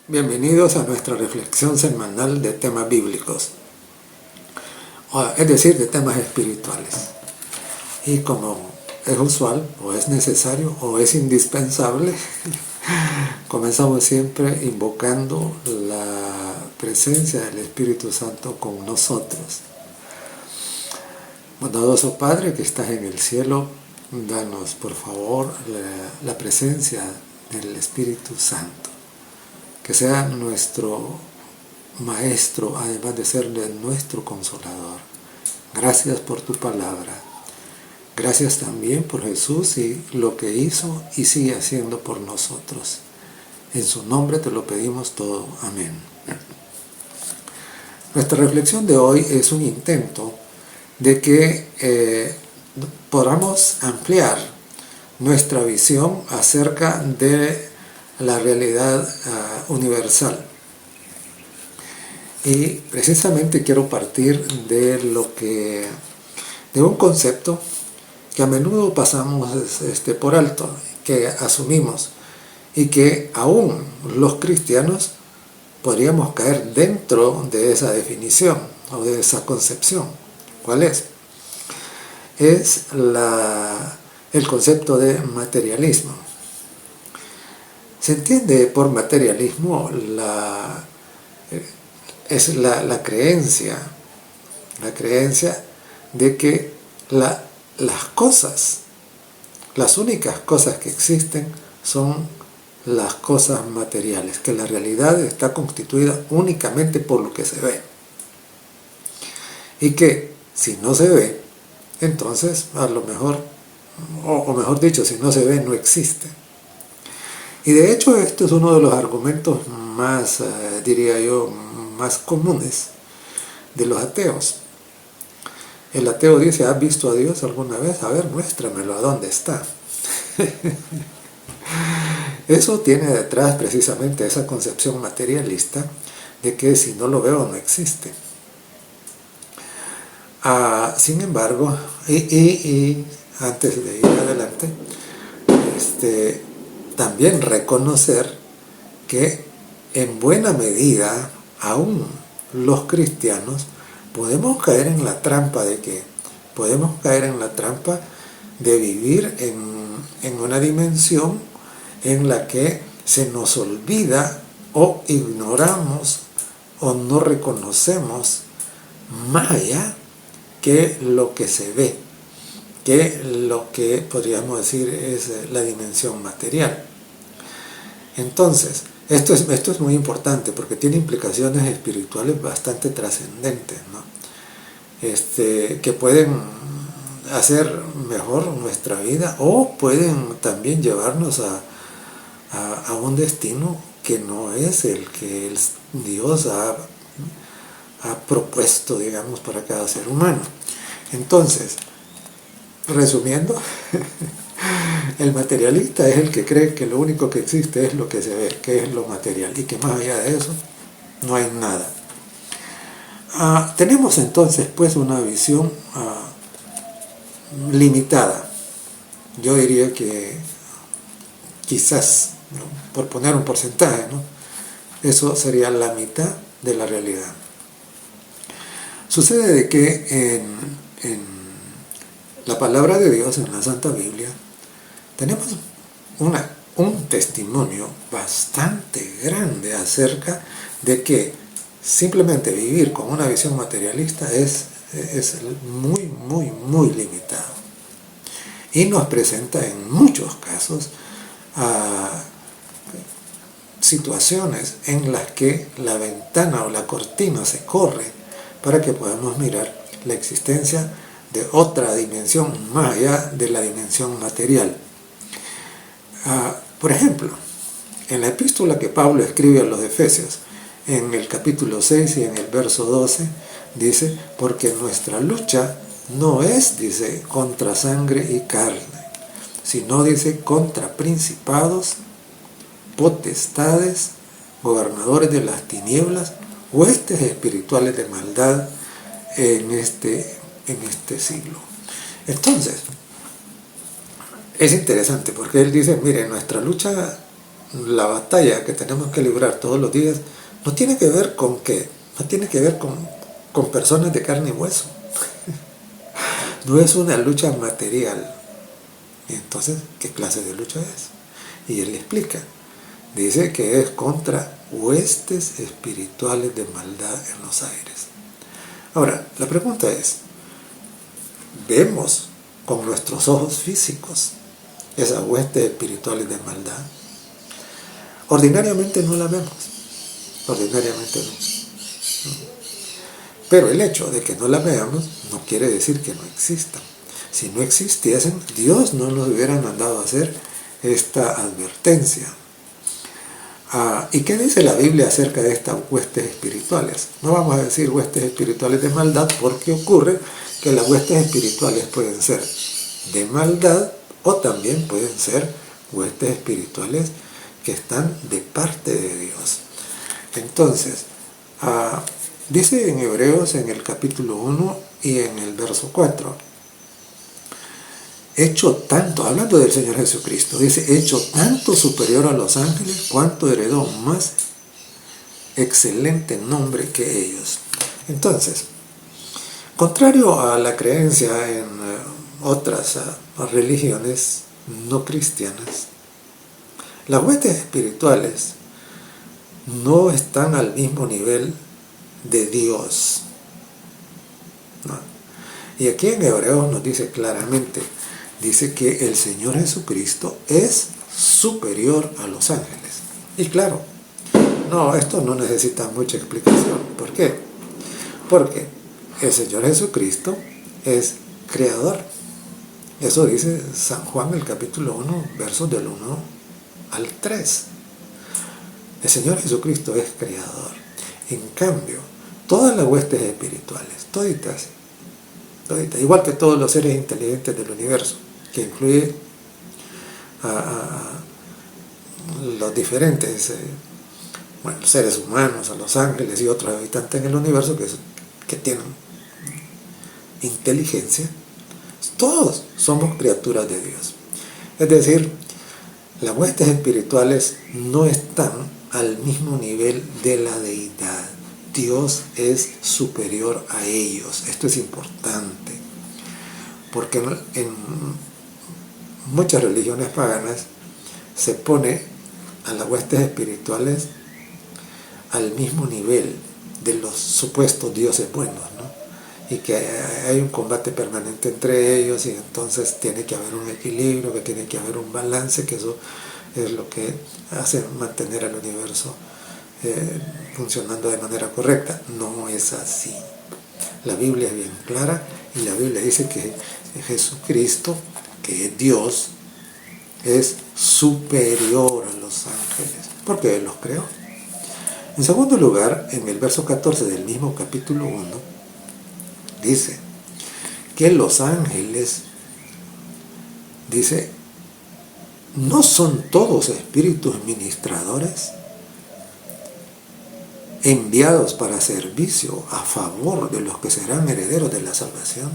Bienvenidos a nuestra reflexión semanal de temas bíblicos, es decir, de temas espirituales. Y como es usual, o es necesario, o es indispensable, comenzamos siempre invocando la presencia del Espíritu Santo con nosotros. Bondadoso Padre que estás en el cielo, danos por favor la presencia del Espíritu Santo, que sea nuestro Maestro, además de serle nuestro Consolador. Gracias por tu palabra. Gracias también por Jesús y lo que hizo y sigue haciendo por nosotros. En su nombre te lo pedimos todo. Amén. Nuestra reflexión de hoy es un intento de que podamos ampliar nuestra visión acerca de la realidad universal. Y precisamente quiero partir de un concepto que a menudo pasamos por alto, que asumimos, y que aún los cristianos podríamos caer dentro de esa definición o de esa concepción. ¿Cuál es? Es el concepto de materialismo. Se entiende por materialismo la creencia de que las cosas, las únicas cosas que existen son las cosas materiales, que la realidad está constituida únicamente por lo que se ve. Y que si no se ve, entonces a lo mejor, o mejor dicho, si no se ve, no existe. Y de hecho esto es uno de los argumentos más, diría yo, más comunes de los ateos. El ateo dice: ¿has visto a Dios alguna vez? A ver, muéstramelo, ¿a dónde está? Eso tiene detrás precisamente esa concepción materialista de que si no lo veo no existe. Sin embargo, y antes de ir adelante, también reconocer que en buena medida aún los cristianos podemos caer en la trampa de vivir en una dimensión en la que se nos olvida o ignoramos o no reconocemos más allá que lo que se ve, que lo que podríamos decir es la dimensión material. Entonces, esto es muy importante porque tiene implicaciones espirituales bastante trascendentes, ¿no? Que pueden hacer mejor nuestra vida o pueden también llevarnos a un destino que no es el que Dios ha propuesto, digamos, para cada ser humano. Entonces, resumiendo, el materialista es el que cree que lo único que existe es lo que se ve, que es lo material, y que más allá de eso no hay nada. Tenemos entonces pues una visión limitada. Yo diría que quizás, ¿no?, por poner un porcentaje, ¿no?, eso sería la mitad de la realidad. Sucede de que en la palabra de Dios, en la Santa Biblia, tenemos un testimonio bastante grande acerca de que simplemente vivir con una visión materialista es muy, muy, muy limitado. Y nos presenta en muchos casos situaciones en las que la ventana o la cortina se corre para que podamos mirar la existencia de otra dimensión más allá de la dimensión material. Por ejemplo, en la epístola que Pablo escribe a los Efesios, en el capítulo 6 y en el verso 12, dice: porque nuestra lucha no es, dice, contra sangre y carne, sino, dice, contra principados, potestades, gobernadores de las tinieblas, huestes espirituales de maldad en este siglo. Entonces, es interesante porque él dice: mire, nuestra lucha la batalla que tenemos que librar todos los días no tiene que ver con qué, no tiene que ver con personas de carne y hueso. No es una lucha material. Entonces, ¿qué clase de lucha es? Y él explica. Dice que es contra huestes espirituales de maldad en los aires. Ahora, la pregunta es, ¿vemos con nuestros ojos físicos esas huestes espirituales de maldad? Ordinariamente no la vemos. Ordinariamente no. Pero el hecho de que no la veamos no quiere decir que no existan. Si no existiesen, Dios no nos hubiera mandado a hacer esta advertencia. ¿Y qué dice la Biblia acerca de estas huestes espirituales? No vamos a decir huestes espirituales de maldad, porque ocurre que las huestes espirituales pueden ser de maldad o también pueden ser huestes espirituales que están de parte de Dios. Entonces, dice en Hebreos en el capítulo 1 y en el verso 4, hecho tanto, hablando del Señor Jesucristo, dice, hecho tanto superior a los ángeles, cuanto heredó más excelente nombre que ellos. Entonces, contrario a la creencia en otras religiones no cristianas, las huestes espirituales no están al mismo nivel de Dios. ¿No? Y aquí en Hebreos nos dice claramente, dice que el Señor Jesucristo es superior a los ángeles. Y claro, no, esto no necesita mucha explicación. ¿Por qué? Porque el Señor Jesucristo es creador. Eso dice San Juan, el capítulo 1, versos del 1 al 3. El Señor Jesucristo es creador. En cambio, todas las huestes espirituales, toditas, igual que todos los seres inteligentes del universo, que incluye a los diferentes seres humanos, a los ángeles y otros habitantes en el universo que tienen inteligencia, todos somos criaturas de Dios. Es decir, las huestes espirituales no están al mismo nivel de la deidad. Dios es superior a ellos. Esto es importante, porque en muchas religiones paganas se pone a las huestes espirituales al mismo nivel de los supuestos dioses buenos, ¿no? Y que hay un combate permanente entre ellos, y entonces tiene que haber un equilibrio, que tiene que haber un balance, que eso es lo que hace mantener al universo funcionando de manera correcta. No es así. La Biblia es bien clara, y la Biblia dice que Jesucristo, que es Dios, es superior a los ángeles, porque Él los creó. En segundo lugar, en el verso 14 del mismo capítulo 1, dice que los ángeles, dice, ¿no son todos espíritus ministradores enviados para servicio a favor de los que serán herederos de la salvación?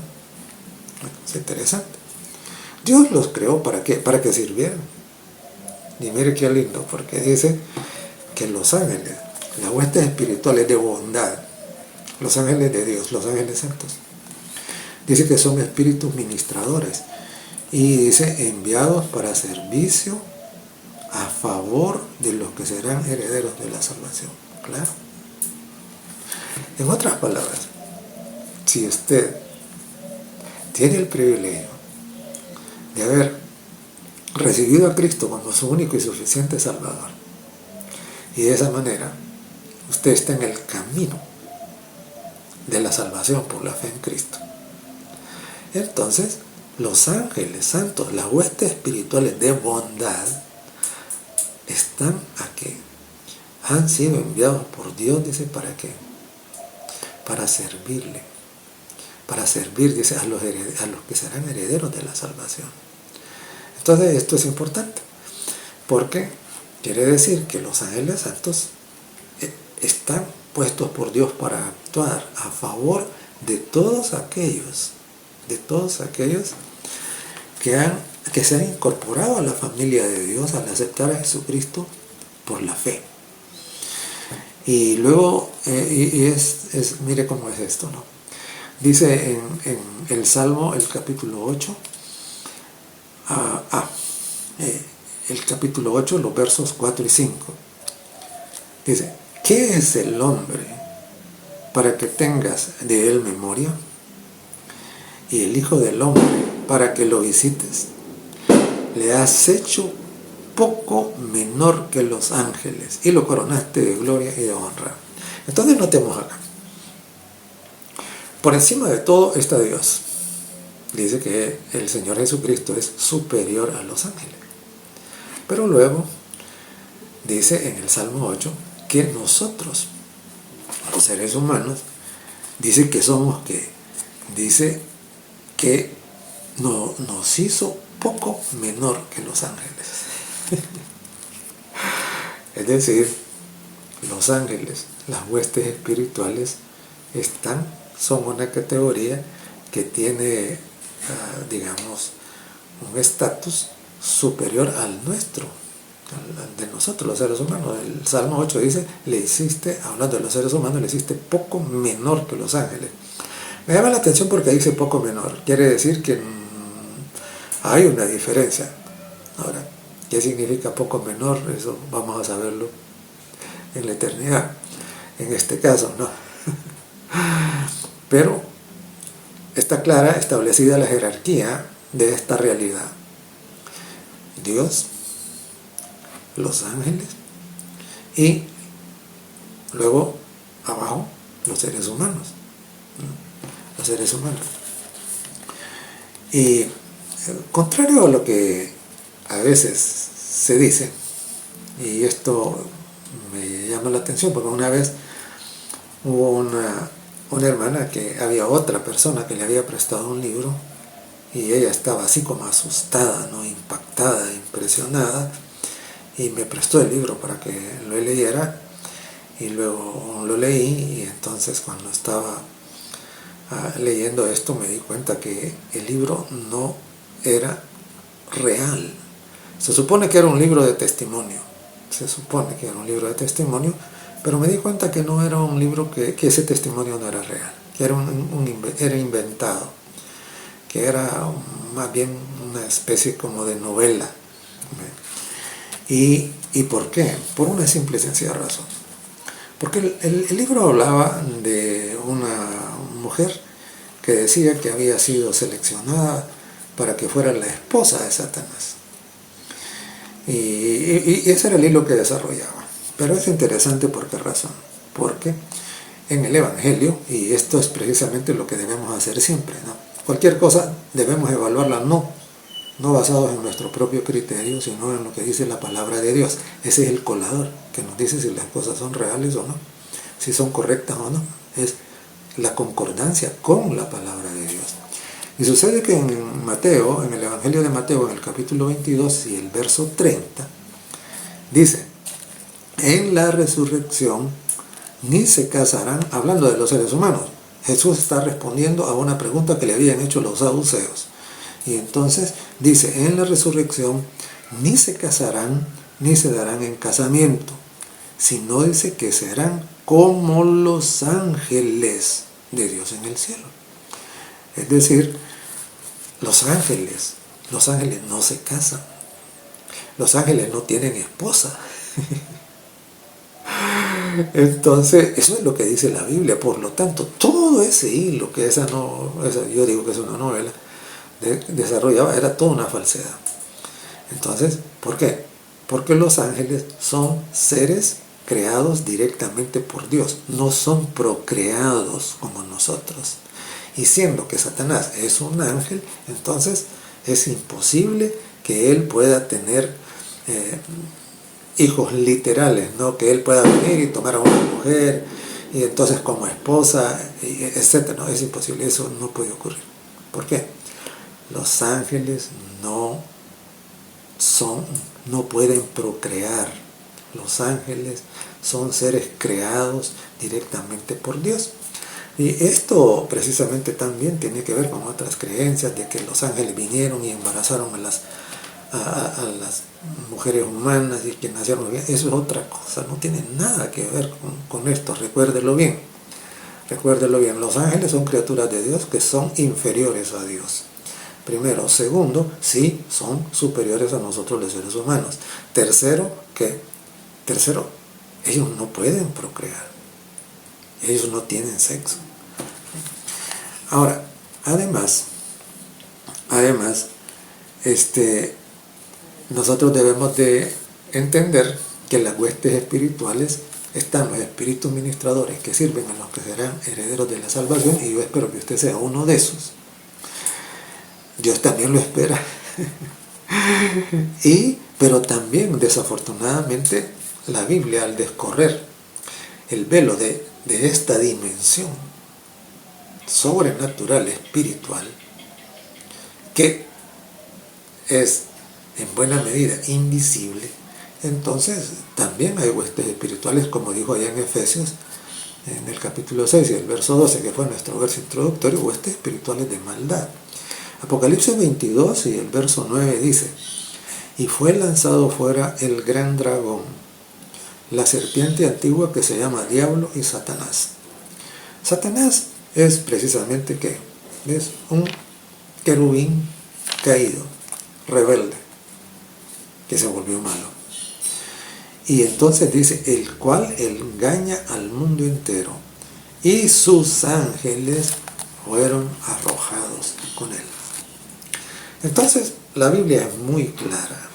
Es interesante. Dios los creó ¿para qué? Para que sirvieran. Y mire qué lindo, porque dice que los ángeles, las huestes espirituales de bondad, los ángeles de Dios, los ángeles santos, dice que son espíritus ministradores, y dice enviados para servicio a favor de los que serán herederos de la salvación. Claro. En otras palabras, si usted tiene el privilegio de haber recibido a Cristo como su único y suficiente Salvador, y de esa manera usted está en el camino de la salvación por la fe en Cristo, entonces los ángeles santos, las huestes espirituales de bondad, están aquí, han sido enviados por Dios, dice, ¿para qué? Para servirle, para servir, dice, a los que serán herederos de la salvación. Entonces esto es importante, porque quiere decir que los ángeles santos están puestos por Dios para actuar a favor de todos aquellos que se han incorporado a la familia de Dios al aceptar a Jesucristo por la fe. Y luego, mire cómo es esto, ¿no? Dice en el Salmo, el capítulo 8, el capítulo 8, los versos 4 y 5. Dice, ¿qué es el hombre para que tengas de él memoria? Y el Hijo del Hombre para que lo visites. Le has hecho poco menor que los ángeles y lo coronaste de gloria y de honra. Entonces notemos acá. Por encima de todo está Dios. Dice que el Señor Jesucristo es superior a los ángeles. Pero luego dice en el Salmo 8 que nosotros, los seres humanos, dice que somos dice que nos hizo poco menor que los ángeles. Es decir, los ángeles, las huestes espirituales, son una categoría que tiene, digamos, un estatus superior al nuestro, al de nosotros, los seres humanos. El Salmo 8 dice, hablando de los seres humanos, le hiciste poco menor que los ángeles. Me llama la atención porque dice poco menor. Quiere decir que hay una diferencia. Ahora, ¿qué significa poco menor? Eso vamos a saberlo en la eternidad. En este caso, no. Pero está clara, establecida la jerarquía de esta realidad. Dios, los ángeles y luego abajo los seres humanos. Los seres humanos. Y contrario a lo que a veces se dice, y esto me llama la atención porque una vez hubo una hermana que había otra persona que le había prestado un libro y ella estaba así como asustada, ¿no? Impactada, impresionada, y me prestó el libro para que lo leyera y luego lo leí. Y entonces cuando estaba leyendo esto me di cuenta que el libro no era real. Se supone que era un libro de testimonio, pero me di cuenta que no era un libro, que ese testimonio no era real, que era inventado, que era más bien una especie como de novela. ¿Y por qué? Por una simple y sencilla razón. Porque el libro hablaba de una mujer que decía que había sido seleccionada para que fuera la esposa de Satanás. Y ese era el hilo que desarrollaba. Pero es interesante por qué razón. Porque en el Evangelio, y esto es precisamente lo que debemos hacer siempre, ¿no? Cualquier cosa debemos evaluarla no basados en nuestro propio criterio, sino en lo que dice la palabra de Dios. Ese es el colador que nos dice si las cosas son reales o no, si son correctas o no. Es la concordancia con la palabra de Dios. Y sucede que en Mateo, en el Evangelio de Mateo, en el capítulo 22 y el verso 30, dice, en la resurrección ni se casarán, hablando de los seres humanos. Jesús está respondiendo a una pregunta que le habían hecho los saduceos. Y entonces dice, en la resurrección ni se casarán ni se darán en casamiento, sino dice que serán como los ángeles de Dios en el cielo. Es decir, los ángeles no se casan, los ángeles no tienen esposa. Entonces, eso es lo que dice la Biblia. Por lo tanto, todo ese hilo que yo digo que es una novela, desarrollaba, era toda una falsedad. Entonces, ¿por qué? Porque los ángeles son seres creados directamente por Dios, no son procreados como nosotros. Y siendo que Satanás es un ángel, entonces es imposible que él pueda tener hijos literales, ¿no? Que él pueda venir y tomar a una mujer y entonces como esposa, etc. No, es imposible, eso no puede ocurrir. ¿Por qué? Los ángeles no pueden procrear. Los ángeles son seres creados directamente por Dios. Y esto precisamente también tiene que ver con otras creencias de que los ángeles vinieron y embarazaron a las mujeres humanas y que nacieron bien. Eso es otra cosa, no tiene nada que ver con esto, recuérdelo bien. Recuérdelo bien, los ángeles son criaturas de Dios que son inferiores a Dios. Primero. Segundo, sí, son superiores a nosotros los seres humanos. Tercero, ellos no pueden procrear. Ellos no tienen sexo. Ahora, además, nosotros debemos de entender que las huestes espirituales están los espíritus ministradores que sirven a los que serán herederos de la salvación, y yo espero que usted sea uno de esos. Dios también lo espera. Pero también, desafortunadamente, la Biblia, al descorrer el velo de esta dimensión sobrenatural, espiritual, que es en buena medida invisible, entonces también hay huestes espirituales, como dijo allá en Efesios, en el capítulo 6 y el verso 12, que fue nuestro verso introductorio, huestes espirituales de maldad. Apocalipsis 22 y el verso 9 dice: y fue lanzado fuera el gran dragón, la serpiente antigua que se llama Diablo y Satanás. Satanás es precisamente ¿qué? Es un querubín caído, rebelde, que se volvió malo. Y entonces dice: el cual engaña al mundo entero, y sus ángeles fueron arrojados con él. Entonces, la Biblia es muy clara.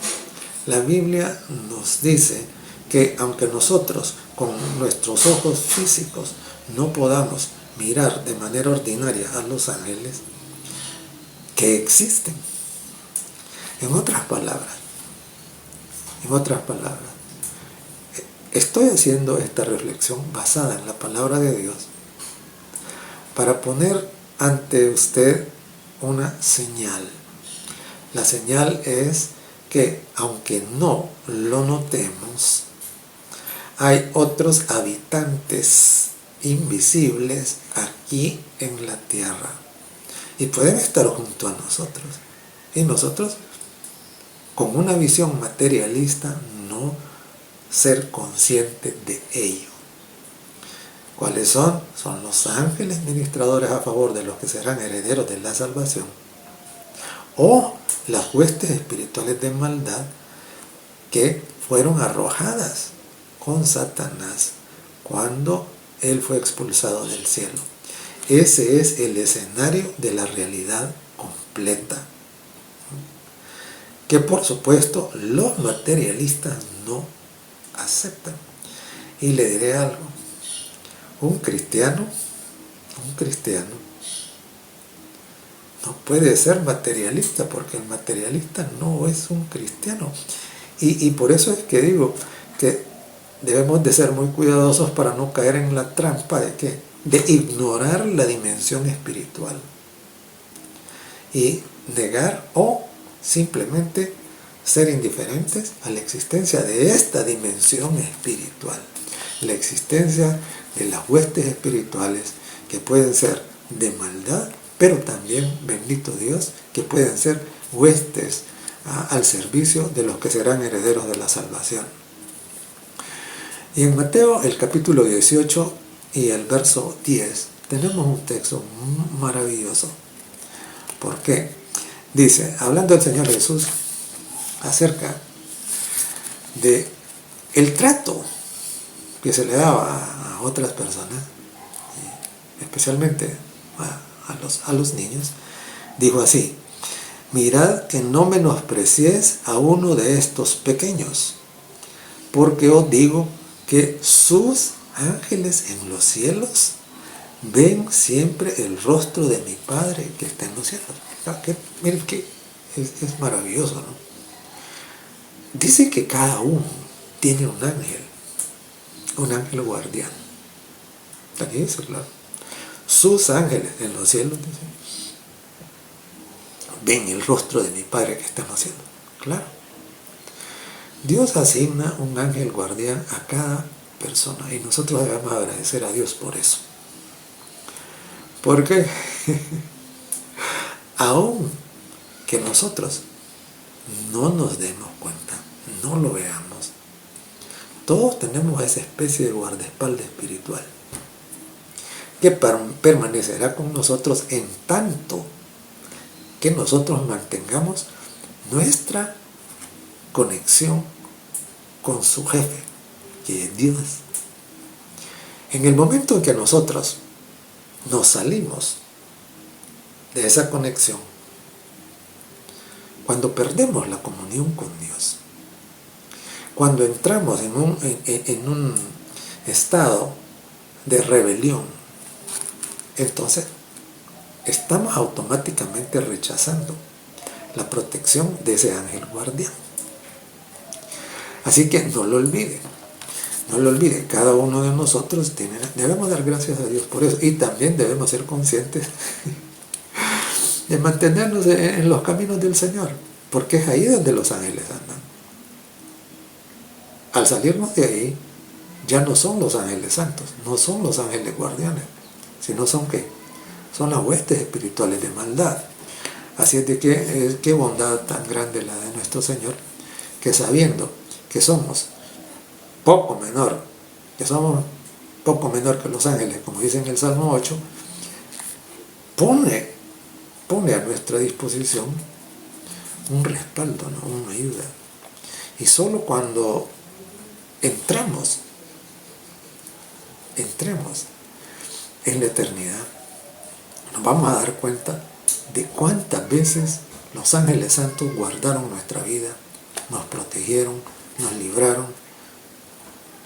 La Biblia nos dice que aunque nosotros con nuestros ojos físicos no podamos mirar de manera ordinaria a los ángeles, que existen. En otras palabras, estoy haciendo esta reflexión basada en la palabra de Dios para poner ante usted una señal. La señal es que, aunque no lo notemos, hay otros habitantes invisibles aquí en la tierra y pueden estar junto a nosotros, y nosotros con una visión materialista no ser conscientes de ello. ¿Cuáles son? Son los ángeles ministradores a favor de los que serán herederos de la salvación, o las huestes espirituales de maldad que fueron arrojadas con Satanás cuando él fue expulsado del cielo. Ese es el escenario de la realidad completa, que por supuesto los materialistas no aceptan. Y le diré algo: un cristiano no puede ser materialista, porque el materialista no es un cristiano. Y por eso es que digo que debemos de ser muy cuidadosos para no caer en la trampa de ignorar la dimensión espiritual y negar o simplemente ser indiferentes a la existencia de esta dimensión espiritual, la existencia de las huestes espirituales que pueden ser de maldad, pero también, bendito Dios, que pueden ser huestes al servicio de los que serán herederos de la salvación. Y en Mateo, el capítulo 18 y el verso 10, tenemos un texto maravilloso. ¿Por qué? Dice, hablando el Señor Jesús acerca de el trato que se le daba a otras personas, especialmente a los niños, dijo así: mirad que no menospreciéis a uno de estos pequeños, porque os digo que sus ángeles en los cielos ven siempre el rostro de mi Padre que está en los cielos. Miren que es maravilloso, ¿no? Dice que cada uno tiene un ángel guardián. Aquí dice, claro. Sus ángeles en los cielos, dice, ven el rostro de mi Padre que está en los cielos. Claro. Dios asigna un ángel guardián a cada persona, y nosotros debemos agradecer a Dios por eso. Porque aun que nosotros no nos demos cuenta, no lo veamos. Todos tenemos esa especie de guardaespaldas espiritual que permanecerá con nosotros en tanto que nosotros mantengamos nuestra conexión con su jefe, que es Dios. En el momento en que nosotros nos salimos de esa conexión, cuando perdemos la comunión con Dios, cuando entramos en un estado de rebelión, entonces estamos automáticamente rechazando la protección de ese ángel guardián. Así que no lo olvide, no lo olvide. Cada uno de nosotros debemos dar gracias a Dios por eso, y también debemos ser conscientes de mantenernos en los caminos del Señor, porque es ahí donde los ángeles andan. Al salirnos de ahí, ya no son los ángeles santos, no son los ángeles guardianes, sino son ¿qué? Son las huestes espirituales de maldad. Así es de que qué bondad tan grande la de nuestro Señor, que sabiendo que somos poco menor que los ángeles, como dice en el Salmo 8, pone a nuestra disposición un respaldo, ¿no? Una ayuda. Y solo cuando entremos en la eternidad, nos vamos a dar cuenta de cuántas veces los ángeles santos guardaron nuestra vida, nos protegieron, nos libraron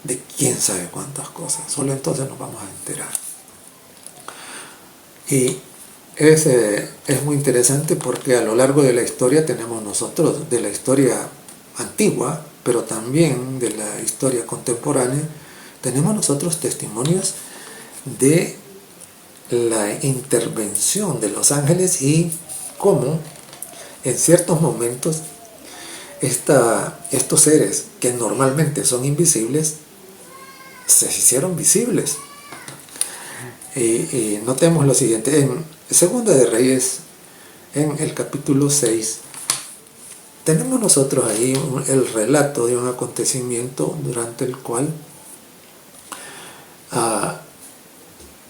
de quién sabe cuántas cosas. Solo entonces nos vamos a enterar. Y es muy interesante porque a lo largo de la historia tenemos nosotros, de la historia antigua, pero también de la historia contemporánea, tenemos nosotros testimonios de la intervención de los ángeles y cómo en ciertos momentos estos seres que normalmente son invisibles se hicieron visibles. Y notemos lo siguiente, en Segunda de Reyes, en el capítulo 6, tenemos nosotros ahí el relato de un acontecimiento durante el cual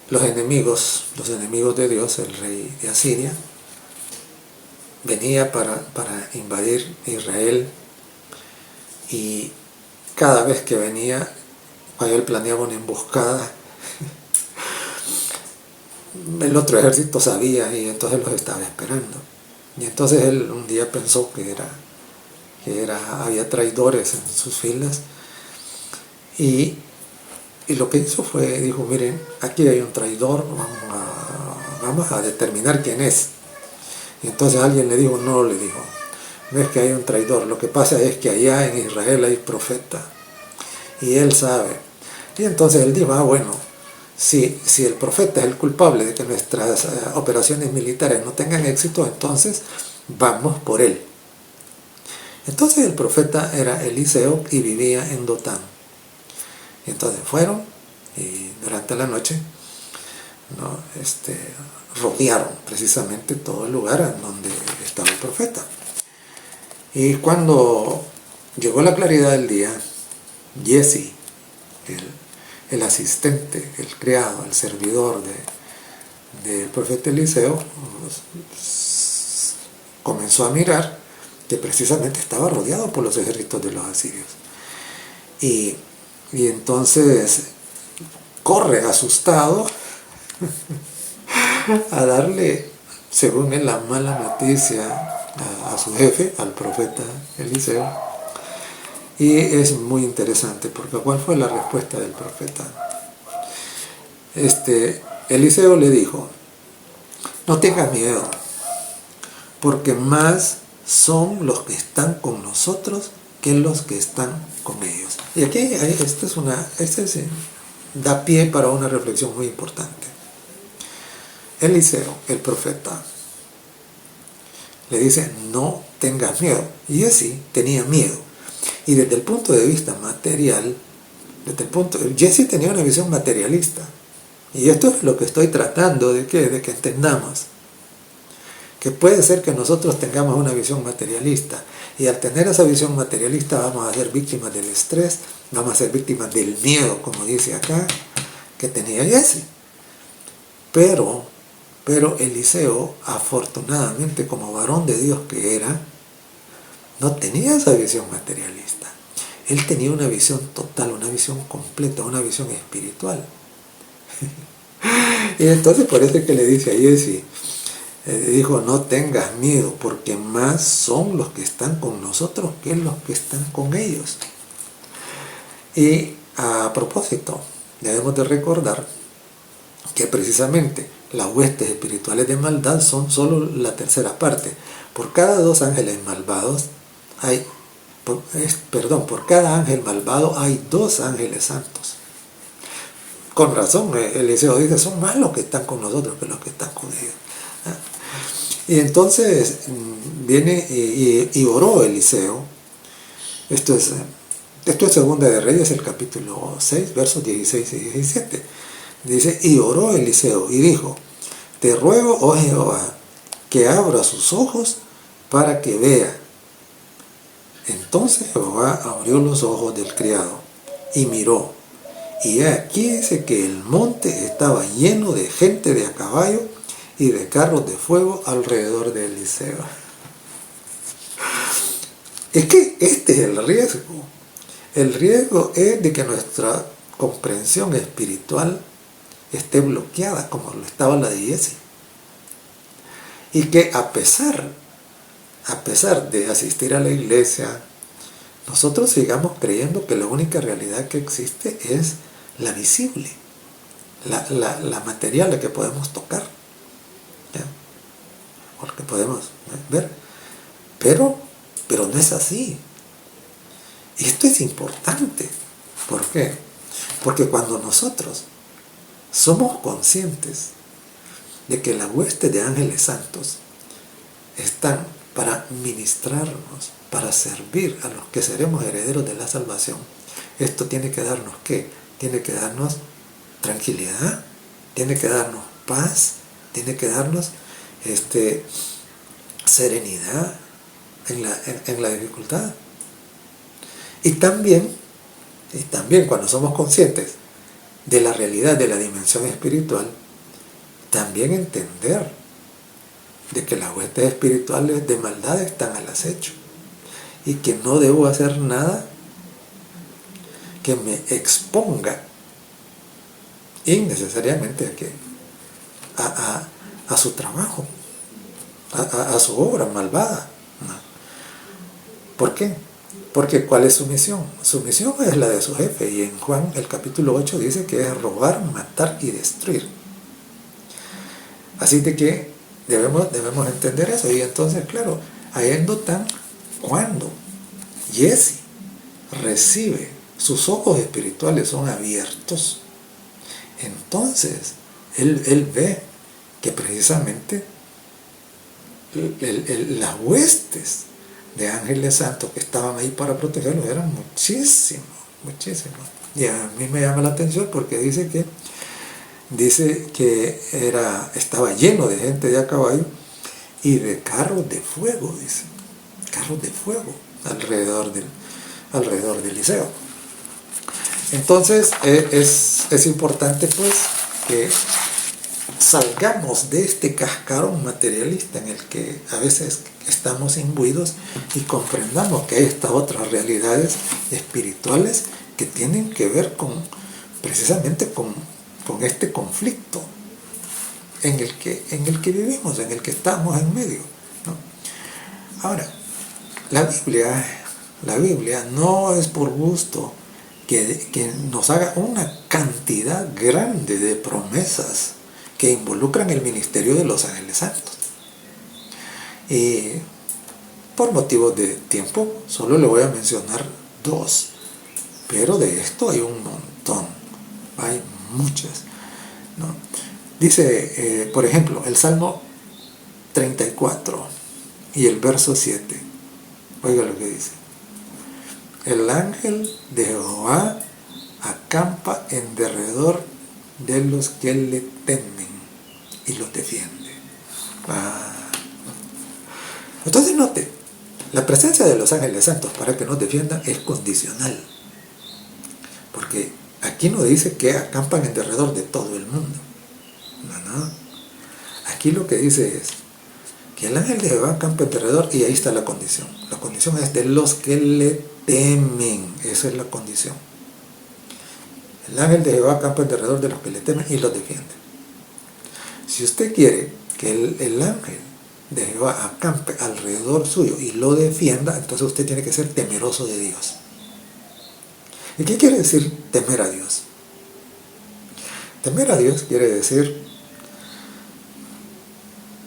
los enemigos de Dios, el rey de Asiria, venía para invadir Israel, y cada vez que venía, cuando él planeaba una emboscada, el otro ejército sabía y entonces los estaba esperando. Y entonces él un día pensó que había traidores en sus filas, y lo que hizo fue, dijo, miren, aquí hay un traidor, vamos a determinar quién es. Y entonces alguien le dijo, no es que hay un traidor, lo que pasa es que allá en Israel hay profeta, y él sabe. Y entonces él dijo, bueno, si el profeta es el culpable de que nuestras operaciones militares no tengan éxito, entonces vamos por él. Entonces el profeta era Eliseo y vivía en Dotán. Y entonces fueron, y durante la noche, ¿no? Rodearon precisamente todo el lugar en donde estaba el profeta. Y cuando llegó la claridad del día, Giezi, el asistente, el criado, el servidor del profeta Eliseo, comenzó a mirar que precisamente estaba rodeado por los ejércitos de los asirios. Y entonces corre asustado a darle, según él, la mala noticia a su jefe, al profeta Eliseo. Y es muy interesante, porque ¿cuál fue la respuesta del profeta? Eliseo le dijo, no tengas miedo, porque más son los que están con nosotros que los que están con ellos. Y aquí da pie para una reflexión muy importante. Eliseo, el profeta, le dice, no tengas miedo. Y Giezi tenía miedo. Y desde el punto de vista material, Giezi tenía una visión materialista. Y esto es lo que estoy tratando de que entendamos. Que puede ser que nosotros tengamos una visión materialista. Y al tener esa visión materialista vamos a ser víctimas del estrés, vamos a ser víctimas del miedo, como dice acá, que tenía Jesse. Pero Eliseo, afortunadamente, como varón de Dios que era, no tenía esa visión materialista. Él tenía una visión total, una visión completa, una visión espiritual. Y entonces por eso es que le dice a Jesse, dijo, no tengas miedo, porque más son los que están con nosotros que los que están con ellos. Y a propósito, debemos de recordar que precisamente las huestes espirituales de maldad son solo la tercera parte. Por cada 2 ángeles malvados hay, por cada ángel malvado hay 2 ángeles santos. Con razón, Eliseo dice, son más los que están con nosotros que los que están con ellos. Y entonces viene y oró Eliseo. Esto es Segunda de Reyes, el capítulo 6, versos 16 y 17. Dice, y oró Eliseo y dijo, te ruego, oh Jehová, que abra sus ojos para que vea. Entonces Jehová abrió los ojos del criado y miró. Y aquí dice que el monte estaba lleno de gente de a caballo y de carros de fuego alrededor de Eliseo. Es que este es el riesgo. El riesgo es de que nuestra comprensión espiritual esté bloqueada, como lo estaba la de Jesse. Y que a pesar de asistir a la iglesia, nosotros sigamos creyendo que la única realidad que existe es la visible, la material, la que podemos tocar, ¿ya? O la que podemos ver. Pero no es así. Y esto es importante. ¿Por qué? Porque cuando nosotros somos conscientes de que las huestes de ángeles santos están para ministrarnos, para servir a los que seremos herederos de la salvación, esto tiene que darnos ¿qué? Tiene que darnos tranquilidad, tiene que darnos paz, tiene que darnos serenidad en la dificultad. Y también cuando somos conscientes de la realidad de la dimensión espiritual, también entender de que las huestes espirituales de maldad están al acecho y que no debo hacer nada que me exponga innecesariamente a su trabajo, a su obra malvada. ¿Por qué? Porque ¿cuál es su misión? Su misión es la de su jefe, y en Juan el capítulo 8 dice que es robar, matar y destruir. Así de que debemos entender eso. Y entonces, claro, ahí es cuando Jesse recibe, sus ojos espirituales son abiertos, entonces él ve que precisamente las huestes de ángeles santos que estaban ahí para protegerlos eran muchísimos. Y a mí me llama la atención porque dice que estaba lleno de gente de a caballo y de carros de fuego, dice, carros de fuego alrededor de Eliseo. Entonces es importante pues que salgamos de este cascarón materialista en el que a veces estamos imbuidos y comprendamos que hay estas otras realidades espirituales que tienen que ver precisamente con este conflicto en el que vivimos, en el que estamos en medio, ¿no? Ahora, la Biblia no es por gusto que nos haga una cantidad grande de promesas que involucran el ministerio de los ángeles santos. Y por motivos de tiempo solo le voy a mencionar 2, pero de esto hay un montón, hay muchas, ¿no? Dice, por ejemplo, el Salmo 34 y el verso 7. Oiga lo que dice. El ángel de Jehová acampa en derredor de los que le temen y los defiende. Entonces note La presencia de los ángeles santos para que nos defiendan es condicional. Porque aquí no dice que acampan en derredor de todo el mundo. No. Aquí lo que dice es que el ángel de Jehová acampa en derredor, y ahí está la condición. La condición es de los que le temen. Esa es la condición. El ángel de Jehová acampa en derredor de los que le temen y los defiende. Si usted quiere que el ángel de Jehová acampe alrededor suyo y lo defienda, entonces usted tiene que ser temeroso de Dios. ¿Y qué quiere decir temer a Dios? Temer a Dios quiere decir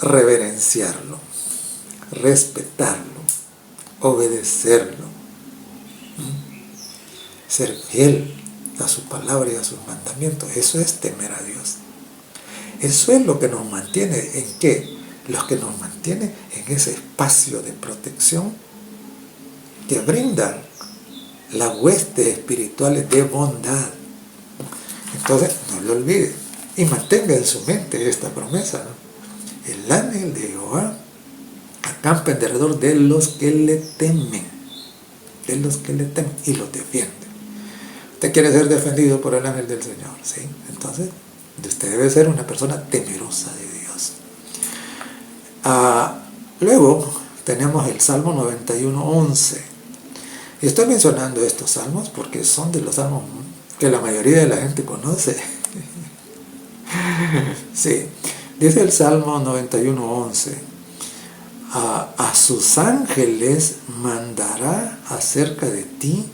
reverenciarlo, respetarlo, obedecerlo, ser fiel a su palabra y a sus mandamientos. Eso es temer a Dios. Eso es lo que nos mantiene ¿en qué? Lo que nos mantiene en ese espacio de protección que brindan las huestes espirituales de bondad. Entonces, no lo olvide y mantenga en su mente esta promesa, ¿no? El ángel de Jehová acampa en derredor de los que le temen, y los defiende. Usted quiere ser defendido por el ángel del Señor, ¿sí? Entonces, usted debe ser una persona temerosa de Dios. Luego tenemos el Salmo 91:11. Y estoy mencionando estos salmos porque son de los salmos que la mayoría de la gente conoce. Sí, dice el Salmo 91:11: a sus ángeles mandará acerca de ti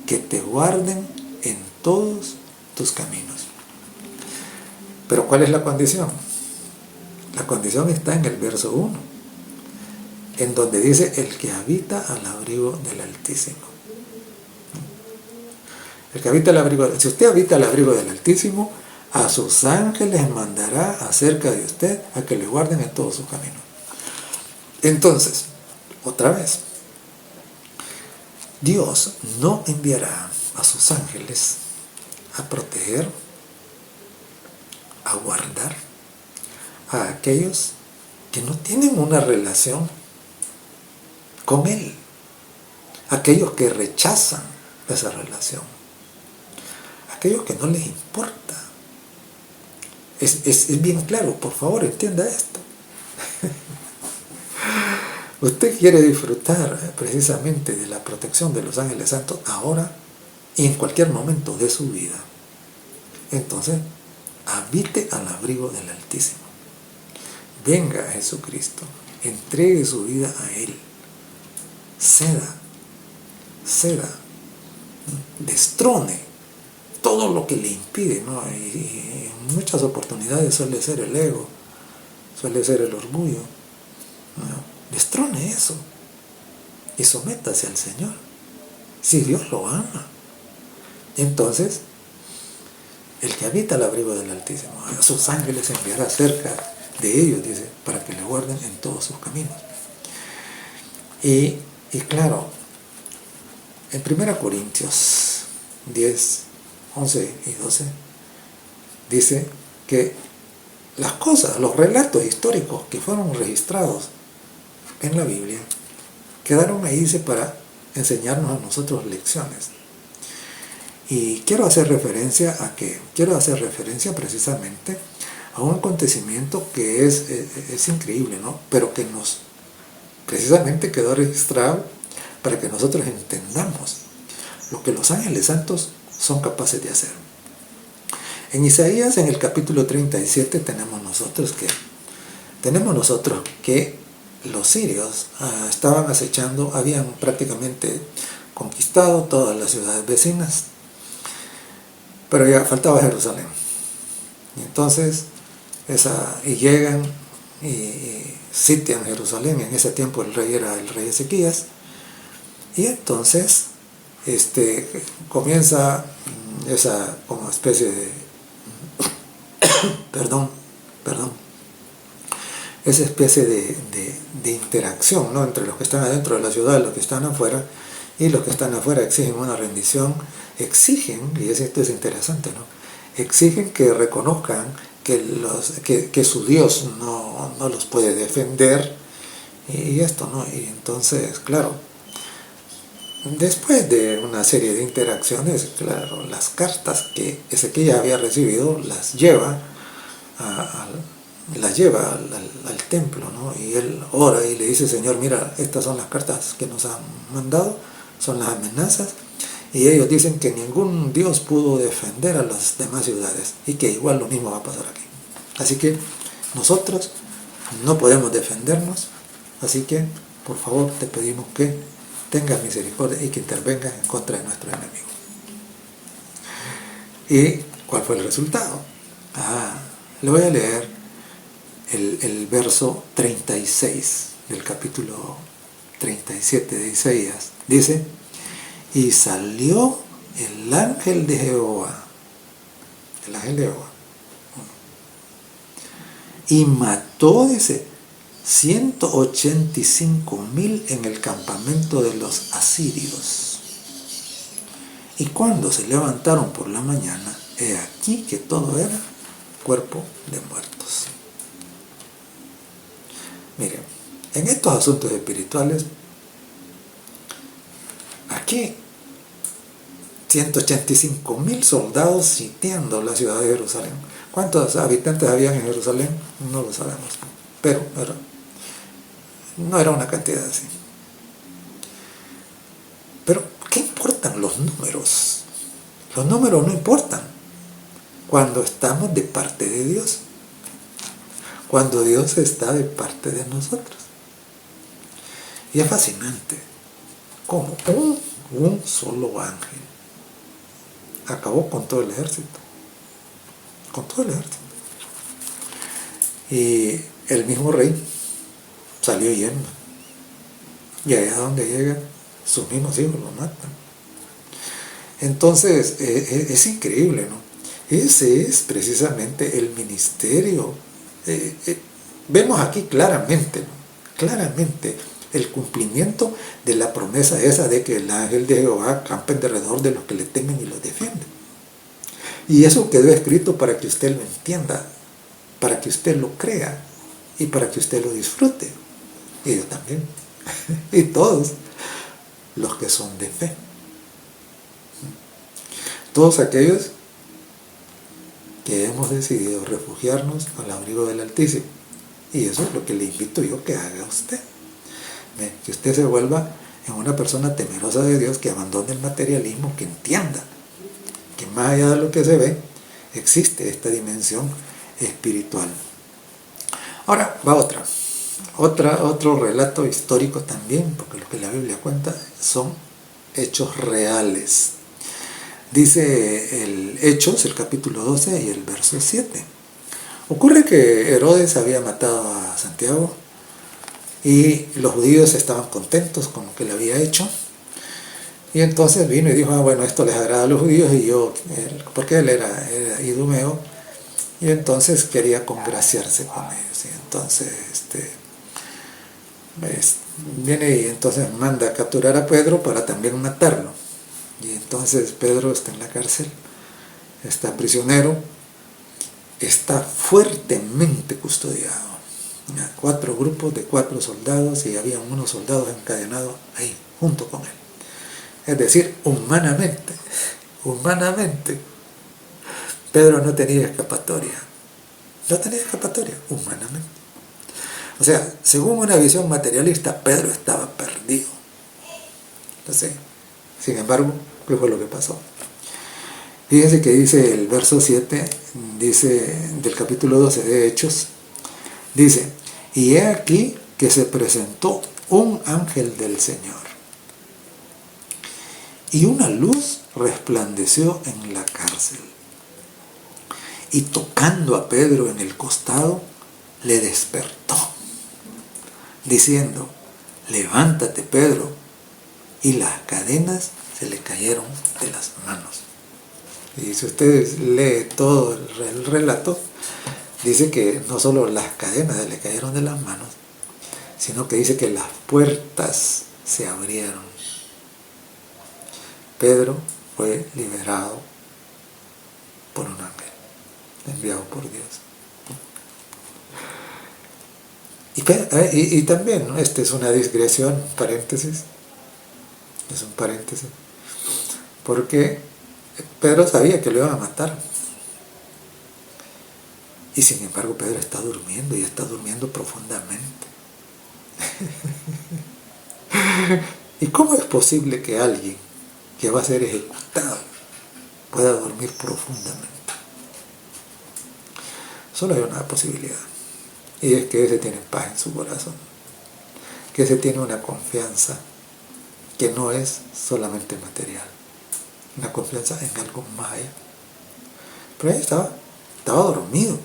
que te guarden en todos tus caminos. Pero ¿cuál es la condición? La condición está en el verso 1, en donde dice el que habita al abrigo del Altísimo. El que habita al abrigo, si usted habita al abrigo del Altísimo, a sus ángeles mandará acerca de usted a que le guarden en todos sus caminos. Entonces, otra vez, Dios no enviará a sus ángeles a proteger, a guardar a aquellos que no tienen una relación con Él, aquellos que rechazan esa relación, aquellos que no les importa. Es bien claro, por favor, entienda esto. Usted quiere disfrutar precisamente de la protección de los ángeles santos ahora y en cualquier momento de su vida. Entonces, habite al abrigo del Altísimo. Venga a Jesucristo, entregue su vida a Él, ceda, destrone todo lo que le impide, ¿no? Y en muchas oportunidades suele ser el ego, suele ser el orgullo, ¿no? Destrone eso y sométase al Señor, si Dios lo ama. Entonces, el que habita al abrigo del Altísimo, a sus ángeles enviará cerca de ellos, dice, para que le guarden en todos sus caminos. Y claro, en 1 Corintios 10, 11 y 12, dice que las cosas, los relatos históricos que fueron registrados en la Biblia, quedaron ahí, dice, para enseñarnos a nosotros lecciones. Y quiero hacer referencia precisamente a un acontecimiento que es increíble, ¿no? Pero que precisamente quedó registrado para que nosotros entendamos lo que los ángeles santos son capaces de hacer. En Isaías, en el capítulo 37, tenemos nosotros que los sirios estaban acechando, habían prácticamente conquistado todas las ciudades vecinas, pero ya faltaba Jerusalén. Y entonces llegan y sitian Jerusalén. En ese tiempo el rey era el rey Ezequías, y entonces comienza esa como especie de esa especie de interacción, ¿no? Entre los que están adentro de la ciudad y los que están afuera, y los que están afuera exigen una rendición, y esto es interesante, ¿no? Exigen que reconozcan que su Dios no los puede defender, y esto, ¿no? Y entonces, claro, después de una serie de interacciones, claro, las cartas que Ezequiel había recibido las lleva al templo, ¿no? Y él ora y le dice: Señor, mira, estas son las cartas que nos han mandado, son las amenazas, y ellos dicen que ningún Dios pudo defender a las demás ciudades y que igual lo mismo va a pasar aquí. Así que nosotros no podemos defendernos, así que por favor te pedimos que tengas misericordia y que intervengas en contra de nuestro enemigo. ¿Y cuál fue el resultado? Le voy a leer el verso 36 del capítulo 37 de Isaías. Dice: y salió el ángel de Jehová, y mató, dice, 185,000 en el campamento de los asirios. Y cuando se levantaron por la mañana, he aquí que todo era cuerpo de muertos. Miren, en estos asuntos espirituales, aquí 185,000 soldados sitiando la ciudad de Jerusalén. ¿Cuántos habitantes habían en Jerusalén? No lo sabemos, pero no era una cantidad así. Pero, ¿qué importan los números? Los números no importan cuando estamos de parte de Dios, cuando Dios está de parte de nosotros. Y es fascinante cómo un solo ángel acabó con todo el ejército. Con todo el ejército. Y el mismo rey salió yendo. Y allá donde llega, sus mismos hijos lo matan. Entonces, es increíble, ¿no? Ese es precisamente el ministerio. Vemos aquí claramente, ¿no? Claramente el cumplimiento de la promesa esa de que el ángel de Jehová campa en derredor de los que le temen y los defiende. Y eso quedó escrito para que usted lo entienda, para que usted lo crea y para que usted lo disfrute. Y yo también. Y todos los que son de fe. Todos aquellos que hemos decidido refugiarnos al abrigo del Altísimo. Y eso es lo que le invito yo que haga a usted. Que usted se vuelva en una persona temerosa de Dios, que abandone el materialismo, que entienda que más allá de lo que se ve, existe esta dimensión espiritual. Ahora va otro relato histórico también, porque lo que la Biblia cuenta son hechos reales. Dice el Hechos, el capítulo 12 y el verso 7. Ocurre que Herodes había matado a Santiago y los judíos estaban contentos con lo que le había hecho. Y entonces vino y dijo: bueno, esto les agrada a los judíos, y yo, porque él era idumeo, y entonces quería congraciarse con ellos. Y entonces viene y entonces manda a capturar a Pedro para también matarlo. Y entonces Pedro está en la cárcel, está prisionero, está fuertemente custodiado. 4 grupos de 4 soldados, y había unos soldados encadenados ahí junto con él. Es decir, humanamente, Pedro no tenía escapatoria. No tenía escapatoria, humanamente. O sea, según una visión materialista, Pedro estaba perdido. Entonces, sin embargo, ¿qué fue lo que pasó? Fíjense que dice el verso 7, dice del capítulo 12 de Hechos, dice: y he aquí que se presentó un ángel del Señor, y una luz resplandeció en la cárcel, y tocando a Pedro en el costado, le despertó, diciendo: levántate, Pedro. Y las cadenas se le cayeron de las manos. Y si ustedes leen todo el relato, dice que no solo las cadenas se le cayeron de las manos, sino que dice que las puertas se abrieron. Pedro fue liberado por un ángel, enviado por Dios. Y también, ¿no? Esta es una digresión, paréntesis, es un paréntesis, porque Pedro sabía que lo iban a matar. Y sin embargo Pedro está durmiendo y está durmiendo profundamente. ¿Y cómo es posible que alguien que va a ser ejecutado pueda dormir profundamente? Solo hay una posibilidad, y es que ese tiene paz en su corazón, que ese tiene una confianza que no es solamente material, una confianza en algo más allá. Pero ahí estaba dormido.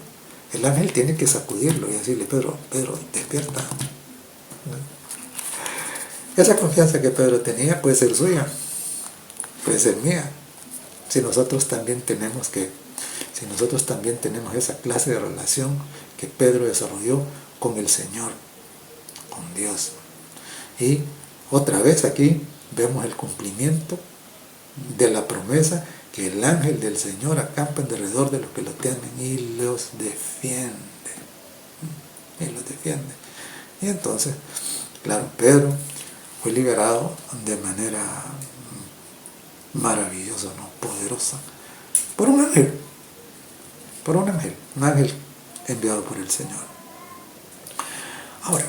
El ángel tiene que sacudirlo y decirle: Pedro, despierta. Esa confianza que Pedro tenía puede ser suya, puede ser mía, si nosotros también tenemos esa clase de relación que Pedro desarrolló con el Señor, con Dios. Y otra vez aquí vemos el cumplimiento de la promesa que el ángel del Señor acampa alrededor de los que lo temen y los defiende. Y entonces, claro, Pedro fue liberado de manera maravillosa, ¿no? Poderosa, por un ángel, un ángel enviado por el Señor. Ahora,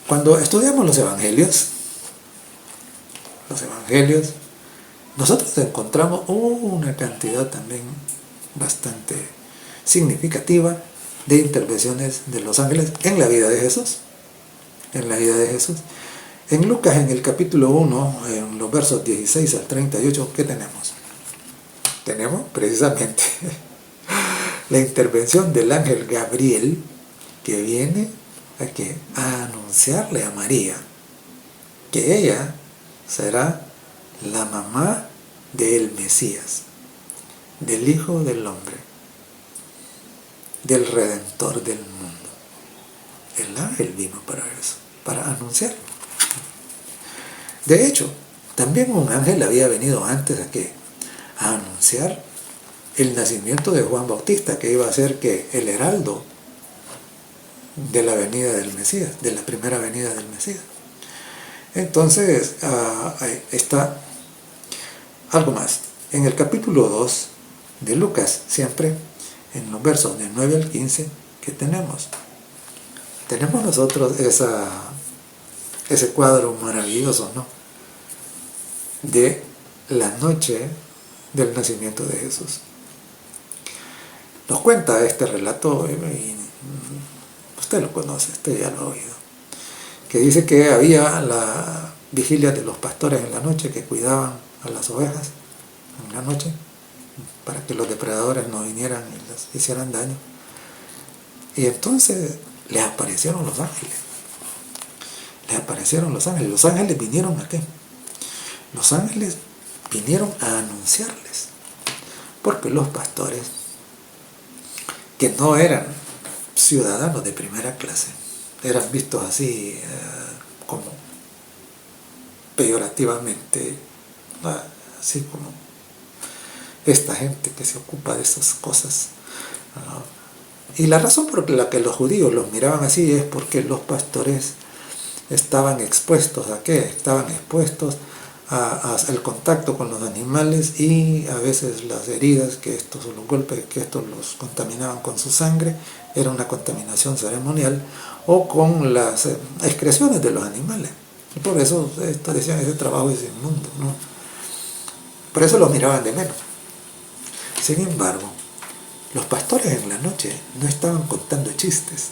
cuando estudiamos los evangelios, nosotros encontramos una cantidad también bastante significativa de intervenciones de los ángeles en la vida de Jesús. En Lucas, en el capítulo 1, en los versos 16 al 38, ¿qué tenemos? Tenemos precisamente la intervención del ángel Gabriel, que viene a anunciarle a María que ella será la mamá del Mesías, del Hijo del Hombre, del Redentor del mundo. El ángel vino para eso, para anunciarlo. De hecho, también un ángel había venido antes a anunciar el nacimiento de Juan Bautista, que iba a ser el heraldo de la venida del Mesías, de la primera venida del Mesías. Entonces, está algo más. En el capítulo 2 de Lucas, siempre, en los versos del 9 al 15, ¿qué tenemos? Tenemos nosotros ese cuadro maravilloso, ¿no?, de la noche del nacimiento de Jesús. Nos cuenta este relato, y usted lo conoce, usted ya lo ha oído, que dice que había la vigilia de los pastores en la noche que cuidaban a las ovejas en la noche para que los depredadores no vinieran y les hicieran daño. Y entonces les aparecieron los ángeles. Los ángeles vinieron ¿a qué? Los ángeles vinieron a anunciarles, porque los pastores, que no eran ciudadanos de primera clase, eran vistos así como peyorativamente, así como esta gente que se ocupa de esas cosas. Y la razón por la que los judíos los miraban así es porque los pastores estaban expuestos al contacto con los animales, y a veces las heridas, los golpes que estos los contaminaban con su sangre, era una contaminación ceremonial, o con las excreciones de los animales. Y por eso decían: ese trabajo es inmundo, ¿no? Por eso los miraban de menos. Sin embargo, los pastores en la noche no estaban contando chistes,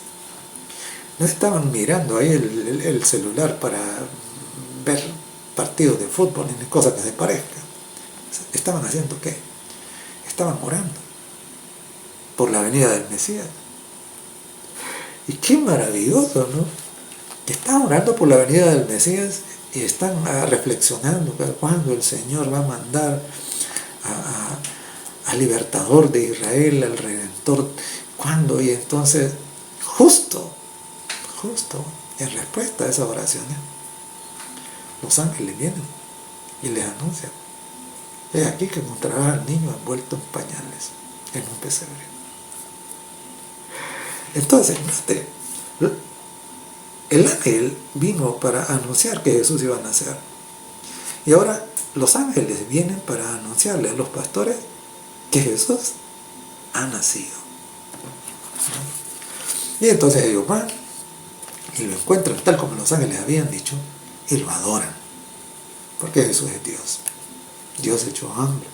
no estaban mirando ahí el celular para ver partidos de fútbol ni cosas que se parezcan. ¿Estaban haciendo qué? Estaban orando por la venida del Mesías. Y qué maravilloso, ¿no?, que están orando por la venida del Mesías y están reflexionando cuándo el Señor va a mandar al libertador de Israel, al Redentor, cuándo. Y entonces, justo en respuesta a esas oraciones, los ángeles vienen y les anuncian: es aquí que encontrarás al niño envuelto en pañales, en un pesebre. Entonces, el ángel vino para anunciar que Jesús iba a nacer. Y ahora los ángeles vienen para anunciarle a los pastores que Jesús ha nacido. Y entonces ellos van y lo encuentran tal como los ángeles habían dicho y lo adoran. Porque Jesús es Dios. Dios hecho hombre.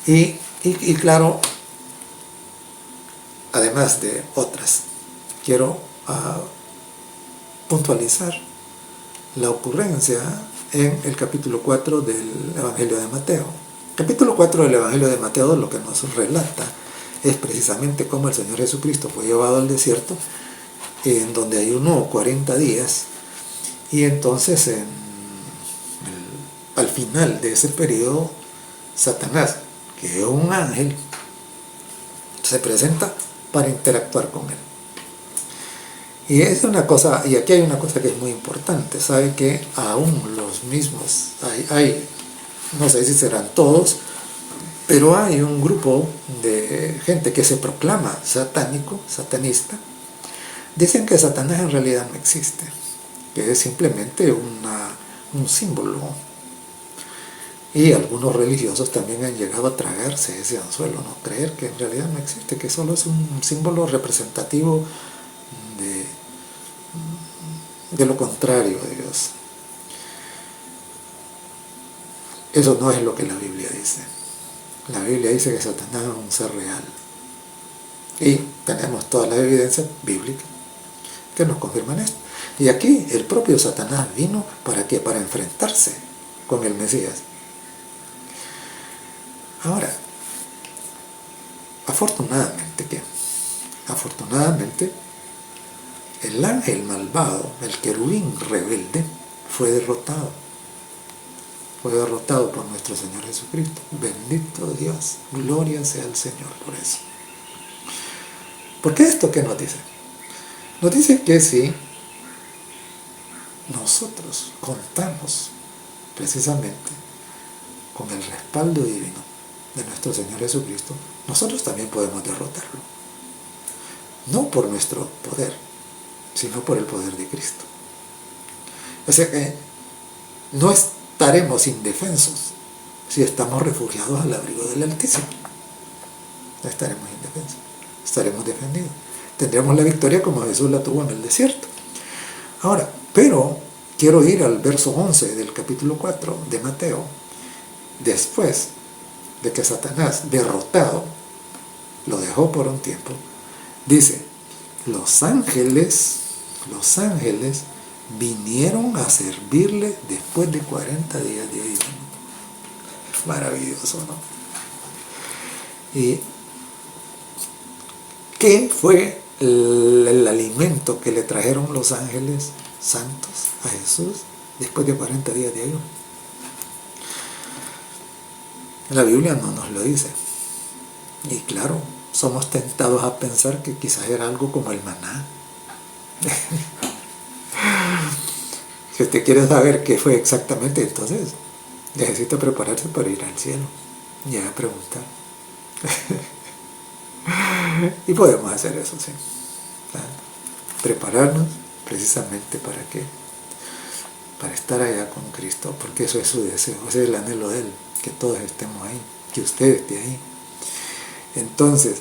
Y claro, además de otras, quiero puntualizar la ocurrencia en el capítulo 4 del Evangelio de Mateo. Capítulo 4 del Evangelio de Mateo lo que nos relata es precisamente cómo el Señor Jesucristo fue llevado al desierto, en donde ayunó 40 días, y entonces al final de ese periodo, Satanás, que es un ángel, se presenta para interactuar con él. Y es una cosa, y aquí hay una cosa que es muy importante, sabe que aún los mismos, hay no sé si serán todos, pero hay un grupo de gente que se proclama satánico, satanista, dicen que Satanás en realidad no existe, que es simplemente un símbolo. Y algunos religiosos también han llegado a tragarse ese anzuelo, no creer que en realidad no existe, que solo es un símbolo representativo de lo contrario de Dios. Eso no es lo que la Biblia dice. La Biblia dice que Satanás es un ser real. Y tenemos todas las evidencias bíblicas que nos confirman esto. Y aquí el propio Satanás vino ¿para qué? Para enfrentarse con el Mesías. Ahora, afortunadamente, el ángel malvado, el querubín rebelde, fue derrotado. Fue derrotado por nuestro Señor Jesucristo. Bendito Dios, gloria sea al Señor por eso. ¿Por qué esto qué nos dice? Nos dice que si nosotros contamos precisamente con el respaldo divino de nuestro Señor Jesucristo, nosotros también podemos derrotarlo. No por nuestro poder, sino por el poder de Cristo. O sea que no estaremos indefensos si estamos refugiados al abrigo del Altísimo. No estaremos indefensos, estaremos defendidos. Tendremos la victoria como Jesús la tuvo en el desierto. Ahora, pero quiero ir al verso 11 del capítulo 4 de Mateo. Después de que Satanás, derrotado, lo dejó por un tiempo, dice, los ángeles vinieron a servirle después de 40 días de ayuno. Maravilloso, ¿no? ¿Y qué fue el alimento que le trajeron los ángeles santos a Jesús después de 40 días de ayuno? La Biblia no nos lo dice. Y claro, somos tentados a pensar que quizás era algo como el maná. Si usted quiere saber qué fue exactamente, entonces necesita prepararse para ir al cielo y a preguntar. Y podemos hacer eso, sí. Prepararnos precisamente ¿para qué? Para estar allá con Cristo, porque eso es su deseo, ese es el anhelo de Él, que todos estemos ahí, que usted esté ahí. Entonces,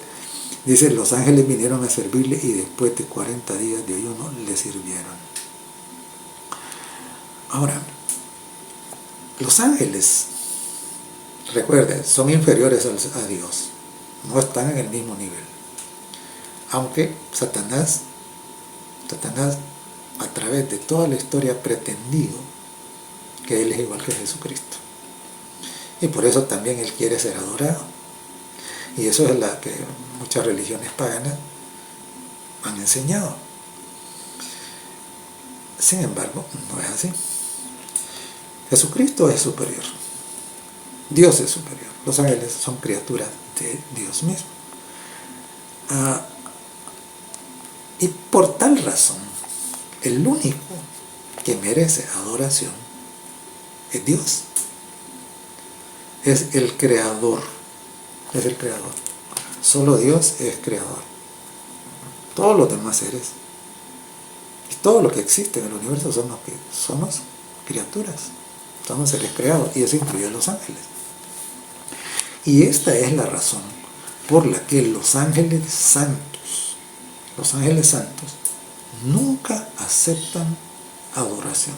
dice, los ángeles vinieron a servirle y después de 40 días de ayuno le sirvieron. Ahora, los ángeles, recuerden, son inferiores a Dios, no están en el mismo nivel. Aunque Satanás a través de toda la historia ha pretendido que Él es igual que Jesucristo. Y por eso también Él quiere ser adorado. Y eso es la que muchas religiones paganas han enseñado. Sin embargo, no es así. Jesucristo es superior. Dios es superior. Los ángeles son criaturas de Dios mismo. Y por tal razón, el único que merece adoración es Dios. Es el creador. Es el creador. Solo Dios es creador. Todos los demás seres todo lo que existe en el universo somos criaturas, somos seres creados, y eso incluye a los ángeles. Y esta es la razón por la que los ángeles santos nunca aceptan adoración.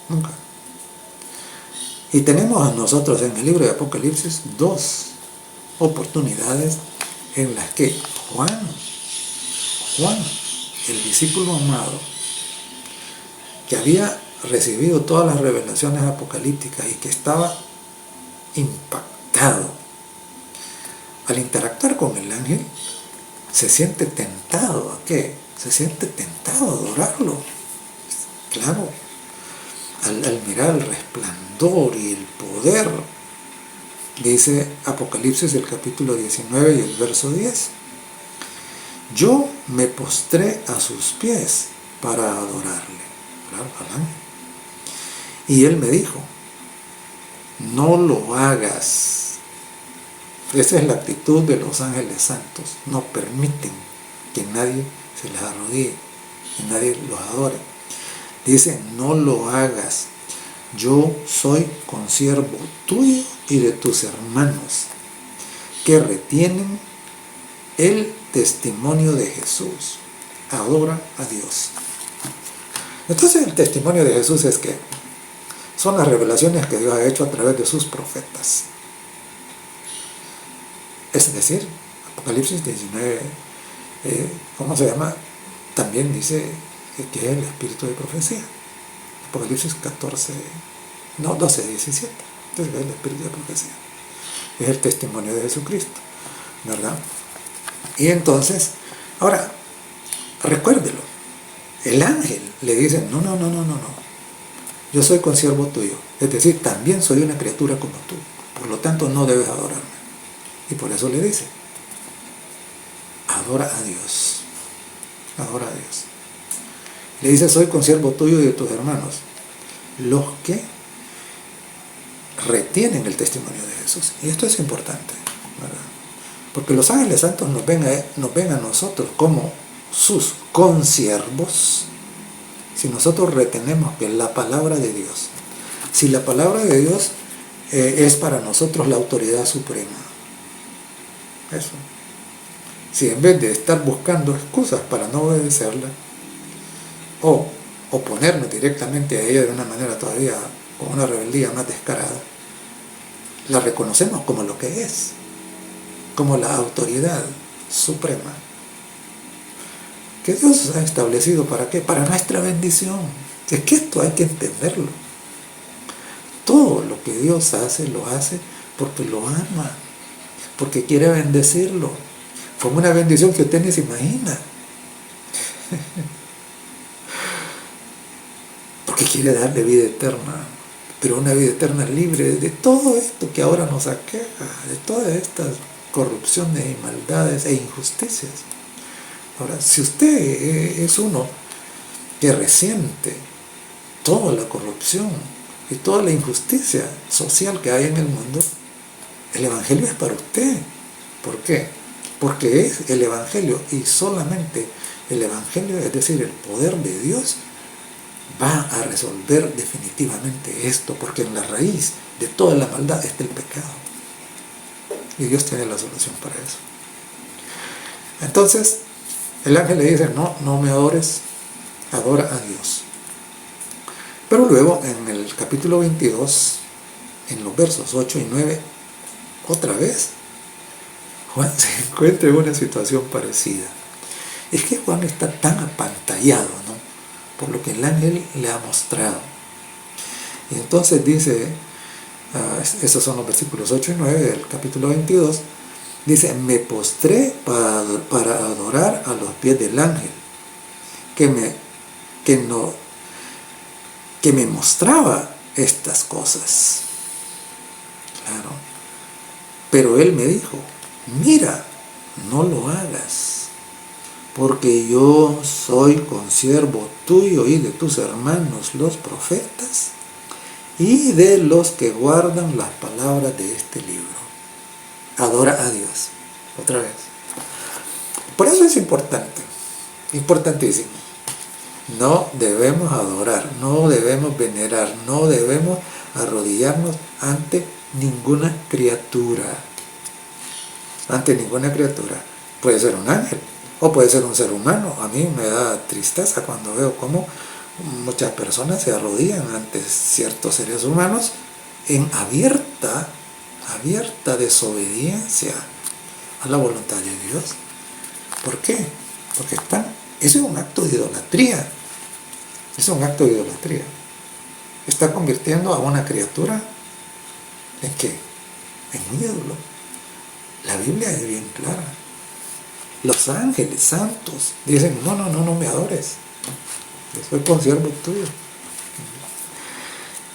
Nunca. Y tenemos a nosotros en el libro de Apocalipsis 2 oportunidades en las que Juan, el discípulo amado, que había recibido todas las revelaciones apocalípticas y que estaba impactado, al interactuar con el ángel, se siente tentado. ¿A qué? Se siente tentado a adorarlo. Claro, al mirar el resplandor y el poder, dice Apocalipsis el capítulo 19 y el verso 10. Yo me postré a sus pies para adorarle. Claro, al ángel. Y él me dijo, no lo hagas. Esa es la actitud de los ángeles santos. No permiten que nadie se les arrodille, que nadie los adore. Dice, no lo hagas. Yo soy consiervo tuyo y de tus hermanos que retienen el testimonio de Jesús. Adora a Dios. Entonces el testimonio de Jesús es que son las revelaciones que Dios ha hecho a través de sus profetas. Es decir, Apocalipsis 19, ¿cómo se llama? También dice que es el espíritu de profecía. Apocalipsis 12, 17. Entonces es el espíritu de profecía. Es el testimonio de Jesucristo, ¿verdad? Y entonces, ahora, recuérdelo. El ángel le dice, no. Yo soy consiervo tuyo. Es decir, también soy una criatura como tú. Por lo tanto, no debes adorarme. Y por eso le dice, adora a Dios. Adora a Dios. Le dice, soy consiervo tuyo y de tus hermanos, los que retienen el testimonio de Jesús. Y esto es importante, ¿verdad? Porque los ángeles santos nos ven a nosotros como sus consiervos si nosotros retenemos que la palabra de Dios, si la palabra de Dios es para nosotros la autoridad suprema. Eso. Si en vez de estar buscando excusas para no obedecerla, o oponernos directamente a ella de una manera todavía con una rebeldía más descarada, la reconocemos como lo que es, como la autoridad suprema que Dios ha establecido. ¿Para qué? Para nuestra bendición. Es que esto hay que entenderlo. Todo lo que Dios hace, lo hace porque lo ama, porque quiere bendecirlo. Fue una bendición que usted ni se imagina. Porque quiere darle vida eterna, pero una vida eterna libre de todo esto que ahora nos aqueja, de todas estas corrupciones y maldades e injusticias. Ahora, si usted es uno que resiente toda la corrupción y toda la injusticia social que hay en el mundo, el Evangelio es para usted. ¿Por qué? Porque es el Evangelio, y solamente el Evangelio, es decir, el poder de Dios, va a resolver definitivamente esto, porque en la raíz de toda la maldad está el pecado. Y Dios tiene la solución para eso. Entonces, el ángel le dice, no me adores, adora a Dios. Pero luego, en el capítulo 22, en los versos 8 y 9, otra vez, Juan se encuentra en una situación parecida. Es que Juan está tan apantallado, ¿no?, por lo que el ángel le ha mostrado. Y entonces dice, esos son los versículos 8 y 9 del capítulo 22, dice, me postré para adorar a los pies del ángel, que me mostraba estas cosas. Claro. Pero él me dijo, mira, no lo hagas, porque yo soy consiervo tuyo y de tus hermanos los profetas, y de los que guardan las palabras de este libro. Adora a Dios. Otra vez. Por eso es importante, importantísimo, No debemos adorar, no debemos venerar, no debemos arrodillarnos ante ninguna criatura. Ante ninguna criatura. Puede ser un ángel o puede ser un ser humano. A mí me da tristeza cuando veo cómo muchas personas se arrodillan ante ciertos seres humanos en abierta desobediencia a la voluntad de Dios. ¿Por qué? Porque eso es un acto de idolatría. Es un acto de idolatría. Está convirtiendo a una criatura ¿en qué? En un ídolo. La Biblia es bien clara. Los ángeles santos dicen, no me adores. Yo soy consiervo tuyo.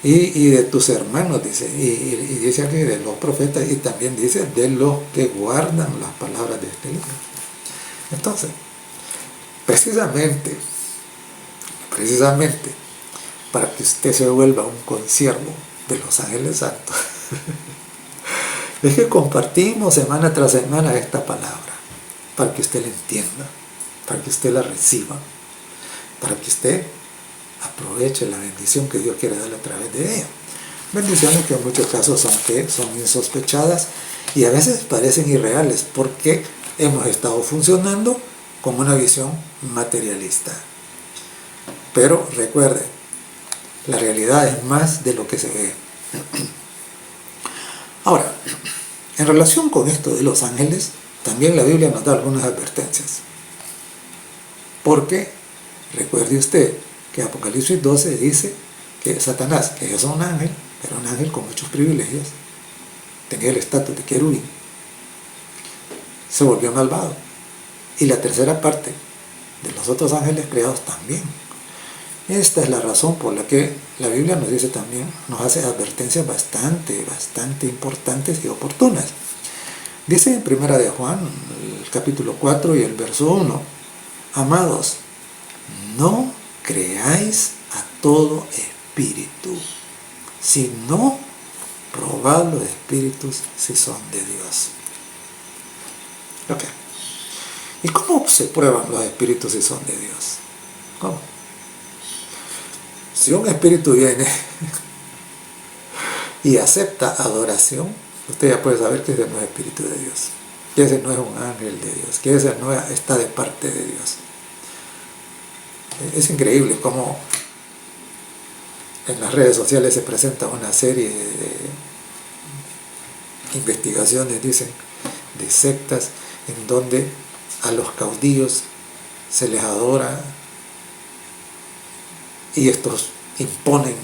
Y de tus hermanos, dice, y dice aquí de los profetas, y también dice de los que guardan las palabras de este libro. Entonces, precisamente, para que usted se vuelva un consiervo de los ángeles santos, es que compartimos semana tras semana esta palabra, para que usted la entienda, para que usted la reciba, para que usted aproveche la bendición que Dios quiere darle a través de ella. Bendiciones que en muchos casos son insospechadas y a veces parecen irreales porque hemos estado funcionando con una visión materialista. Pero recuerde, la realidad es más de lo que se ve. Ahora, en relación con esto de los ángeles, también la Biblia nos da algunas advertencias. Porque, recuerde usted, que Apocalipsis 12 dice que Satanás, que es un ángel, era un ángel con muchos privilegios, tenía el estatus de querubín, se volvió malvado. Y la tercera parte de los otros ángeles creados también. Esta es la razón por la que la Biblia nos dice también, nos hace advertencias bastante importantes y oportunas. Dice en 1 de Juan, el capítulo 4 y el verso 1, amados, no creáis a todo espíritu, sino probad los espíritus si son de Dios. Ok. ¿Y cómo se prueban los espíritus si son de Dios? ¿Cómo? Si un espíritu viene y acepta adoración, usted ya puede saber que ese no es espíritu de Dios, que ese no es un ángel de Dios, que ese no está de parte de Dios. Es increíble cómo en las redes sociales se presenta una serie de investigaciones, dicen, de sectas en donde a los caudillos se les adora y estos imponen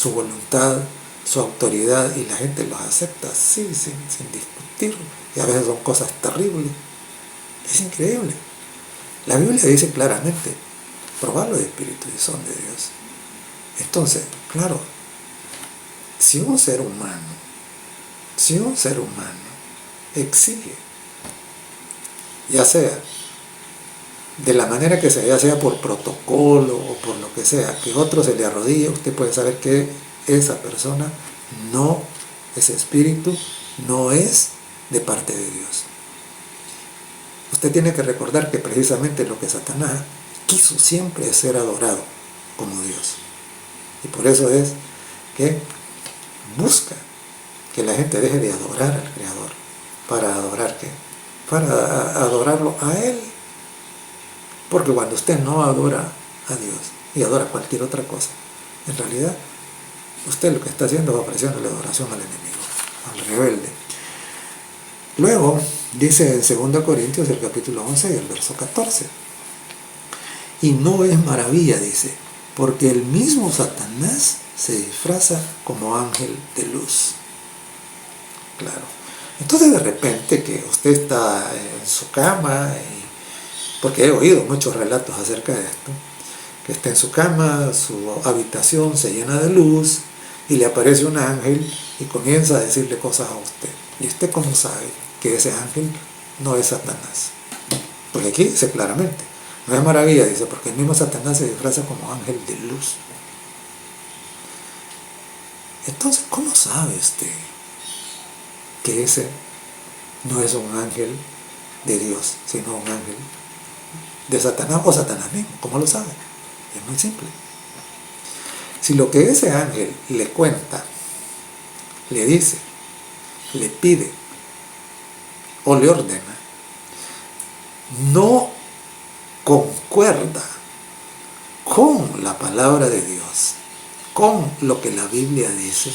su voluntad, su autoridad y la gente los acepta así, sin discutir, y a veces son cosas terribles. Es increíble. La Biblia dice claramente, probad los espíritus y son de Dios. Entonces, claro, si un ser humano exige, ya sea de la manera que sea, ya sea por protocolo o por lo que sea, que otro se le arrodille, usted puede saber que esa persona ese espíritu no es de parte de Dios. Usted tiene que recordar que precisamente lo que Satanás quiso siempre es ser adorado como Dios. Y por eso es que busca que la gente deje de adorar al Creador. ¿Para adorar qué? Para adorarlo a Él. Porque cuando usted no adora a Dios y adora cualquier otra cosa, en realidad usted lo que está haciendo es ofreciendo la adoración al enemigo, al rebelde. Luego dice en 2 Corintios el capítulo 11 y el verso 14, y no es maravilla, dice, porque el mismo Satanás se disfraza como ángel de luz. Claro. Entonces de repente que usted está en su cama, porque he oído muchos relatos acerca de esto, que está en su cama, su habitación se llena de luz y le aparece un ángel y comienza a decirle cosas a usted. ¿Y usted cómo sabe que ese ángel no es Satanás? Porque aquí dice claramente, no es maravilla, dice, porque el mismo Satanás se disfraza como ángel de luz. Entonces, ¿cómo sabe usted que ese no es un ángel de Dios, sino un ángel de Satanás o Satanás mismo? ¿Cómo lo sabe? Es muy simple. Si lo que ese ángel le cuenta, le dice, le pide o le ordena, no concuerda con la palabra de Dios, con lo que la Biblia dice,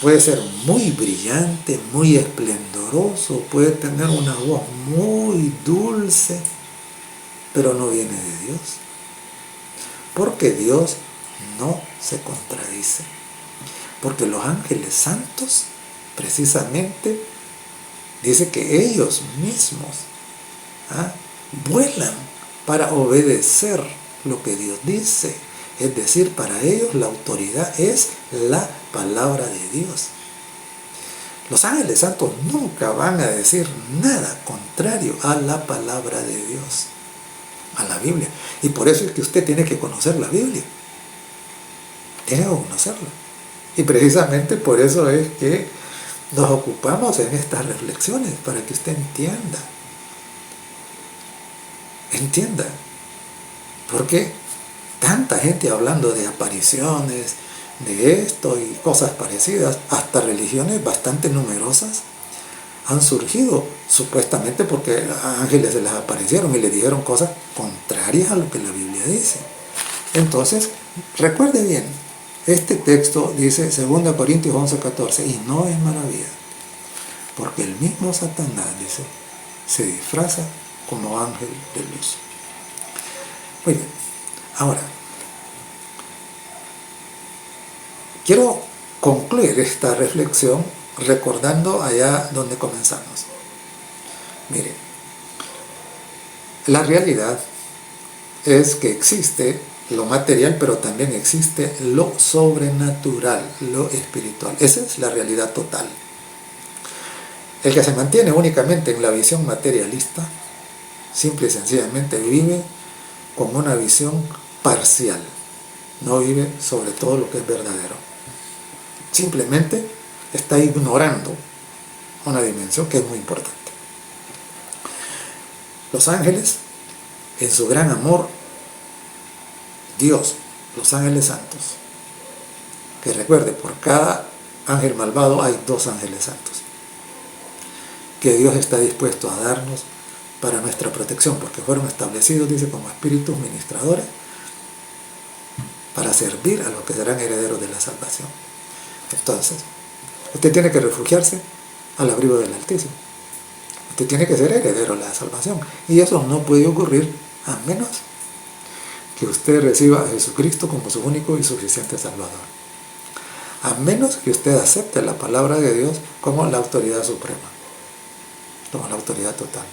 puede ser muy brillante, muy esplendoroso, puede tener una voz muy dulce, pero no viene de Dios. Porque Dios no se contradice. Porque los ángeles santos, precisamente, dice que ellos mismos vuelan para obedecer lo que Dios dice. Es decir, para ellos la autoridad es la palabra de Dios. Los ángeles santos nunca van a decir nada contrario a la palabra de Dios, a la Biblia. Y por eso es que usted tiene que conocer la Biblia. Tiene que conocerla. Y precisamente por eso es que nos ocupamos en estas reflexiones, para que usted entienda. Entienda. Porque tanta gente hablando de apariciones, de esto y cosas parecidas, hasta religiones bastante numerosas han surgido supuestamente porque ángeles se les aparecieron y le dijeron cosas contrarias a lo que la Biblia dice. Entonces, recuerde bien, este texto dice 2 Corintios 11:14, y no es maravilla, porque el mismo Satanás, dice, se disfraza como ángel de luz. Muy bien, ahora, quiero concluir esta reflexión recordando allá donde comenzamos. Mire, la realidad es que existe lo material, pero también existe lo sobrenatural, lo espiritual. Esa es la realidad total. El que se mantiene únicamente en la visión materialista, simple y sencillamente vive con una visión parcial. No vive sobre todo lo que es verdadero. Simplemente está ignorando una dimensión que es muy importante. Los ángeles, en su gran amor, Dios, los ángeles santos, que recuerde, por cada ángel malvado hay 2 ángeles santos, que Dios está dispuesto a darnos para nuestra protección, porque fueron establecidos, dice, como espíritus ministradores, para servir a los que serán herederos de la salvación. Entonces, usted tiene que refugiarse al abrigo del Altísimo. Usted tiene que ser heredero de la salvación. Y eso no puede ocurrir a menos que usted reciba a Jesucristo como su único y suficiente Salvador. A menos que usted acepte la palabra de Dios como la autoridad suprema, como la autoridad total.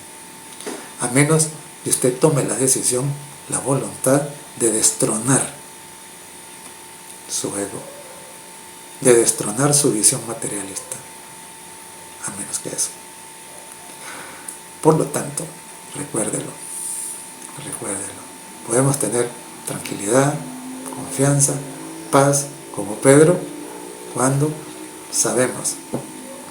A menos que usted tome la decisión, la voluntad de destronar su ego, de destronar su visión materialista. A menos que eso. Por lo tanto, recuérdelo. Podemos tener tranquilidad, confianza, paz, como Pedro, cuando sabemos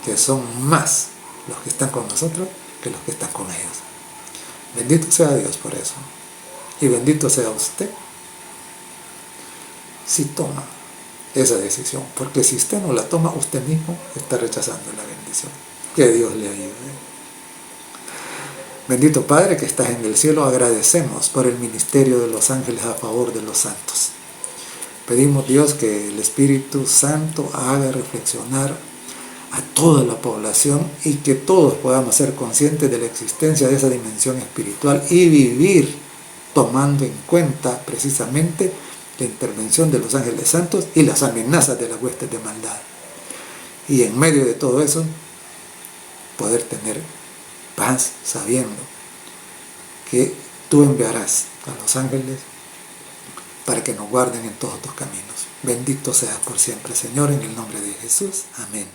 que son más los que están con nosotros que los que están con ellos. Bendito sea Dios por eso. Y bendito sea usted si toma esa decisión. Porque si usted no la toma, usted mismo está rechazando la bendición. Que Dios le ayude. Bendito Padre que estás en el cielo, agradecemos por el ministerio de los ángeles a favor de los santos. Pedimos, Dios, que el Espíritu Santo haga reflexionar a toda la población y que todos podamos ser conscientes de la existencia de esa dimensión espiritual y vivir tomando en cuenta precisamente la intervención de los ángeles santos y las amenazas de las huestes de maldad. Y en medio de todo eso, poder tener paz sabiendo que tú enviarás a los ángeles para que nos guarden en todos tus caminos. Bendito seas por siempre, Señor, en el nombre de Jesús. Amén.